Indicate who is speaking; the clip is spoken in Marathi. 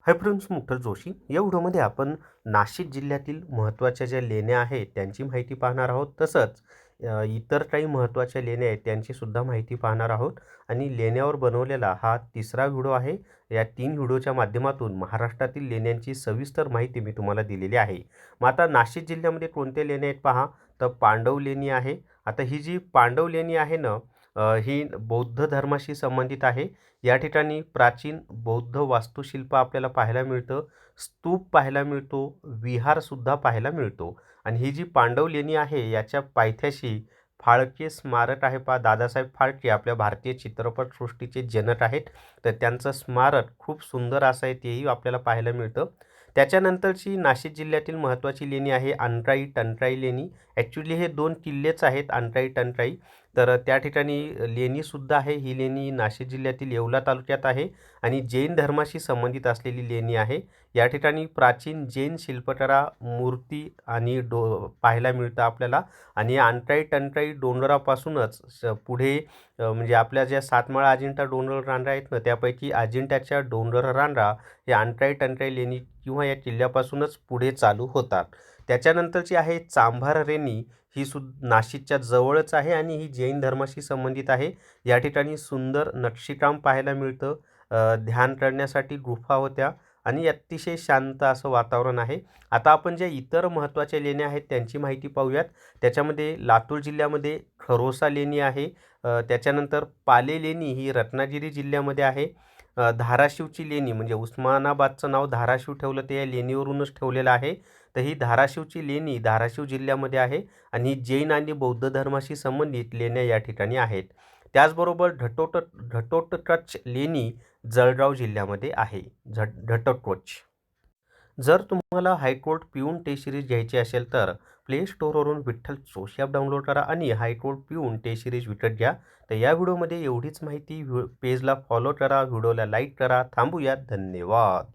Speaker 1: Hi friends, मुठ्ठल Joshi. या व्हिडिओमध्ये आपण नाशिक जिल्ह्यातील महत्त्वाच्या ज्या लेण्या आहेत त्यांची माहिती पाहणार आहोत. तसंच इतर काही महत्त्वाच्या लेण्या आहेत त्यांचीसुद्धा माहिती पाहणार आहोत. आणि लेण्यावर बनवलेला हा तिसरा व्हिडिओ आहे. या 3 व्हिडिओच्या माध्यमातून महाराष्ट्रातील लेण्यांची सविस्तर माहिती मी तुम्हाला दिलेली आहे. मग आता नाशिक जिल्ह्यामध्ये कोणत्या लेण्या आहेत पहा, तर पांडव लेणी आहे. आता ही जी पांडव लेणी आहे ना, ही बौद्ध धर्माशी संबंधित आहे. या ठिकाणी प्राचीन बौद्ध वास्तुशिल्प आपल्याला पाहायला मिळतं, स्तूप पाहायला मिळतो, विहारसुद्धा पाहायला मिळतो. आणि ही जी पांडव लेणी आहे याच्या पायथ्याशी फाळके स्मारक आहे पहा. दादासाहेब फाळके आपल्या भारतीय चित्रपटसृष्टीचे जनक आहेत, तर त्यांचं स्मारक खूप सुंदर असं आहे, तेही आपल्याला पाहायला मिळतं. त्याच्यानंतरची नाशिक जिल्ह्यातील महत्त्वाची लेणी आहे अंतराई टंटाई लेणी. ॲक्च्युली हे 2 किल्लेच आहेत, अंतराई टंटाई. तर त्या ठिकाणी लेणीसुद्धा आहे. ही लेणी नाशिक जिल्ह्यातील येवला तालुक्यात आहे आणि जैन धर्माशी संबंधित असलेली लेणी आहे. या ठिकाणी प्राचीन जैन शिल्पकला, मूर्ती आणि पाहायला मिळतं आपल्याला. आणि अंतराई टंटाई डोंगरापासूनच पुढे म्हणजे आपल्या ज्या सातमाळा अजिंठा डोंगर रांगा आहेत ना, त्यापैकी अजिंठ्याच्या डोंगर रांगा या अंतराई टंटाई लेणी किंवा या किल्ल्यापासूनच पुढे चालू होतात. त्याच्यानंतरची आहे चांभार लेणी. ही नाशिकच्या जवळच आहे आणि ही जैन धर्माशी संबंधित आहे. या ठिकाणी सुंदर नक्षीकाम पाहायला मिळतं. ध्यान करण्यासाठी गुफा होत्या आणि अतिशय शांत असं वातावरण आहे. आता आपण ज्या इतर महत्त्वाच्या लेण्या आहेत त्यांची माहिती पाहूयात. त्याच्यामध्ये लातूर जिल्ह्यामध्ये खरोसा लेणी आहे. त्याच्यानंतर पाले लेणी ही रत्नागिरी जिल्ह्यामध्ये आहे. धाराशिवची लेणी म्हणजे उस्मानाबादचं नाव धाराशिव ठेवलं ते या लेणीवरूनच ठेवलेलं आहे. तर ही धाराशिवची लेणी धाराशिव जिल्ह्यामध्ये आहे आणि जैन आणि बौद्ध धर्माशी संबंधित लेण्या या ठिकाणी आहेत. त्याचबरोबर घटोत्कच लेणी जळगाव जिल्ह्यामध्ये आहे. घटोत्कच. जर तुम्हाला हायकोर्ट पिऊन टेस्ट सिरीज घ्यायची असेल तर प्ले स्टोअरवरून विठ्ठल जोशी ॲप डाउनलोड करा आणि हायकोर्ट पिऊन टेस्ट सिरीज विकत घ्या. तर या व्हिडिओमध्ये एवढीच माहिती. पेजला फॉलो करा, व्हिडिओला लाईक करा. थांबूयात. धन्यवाद.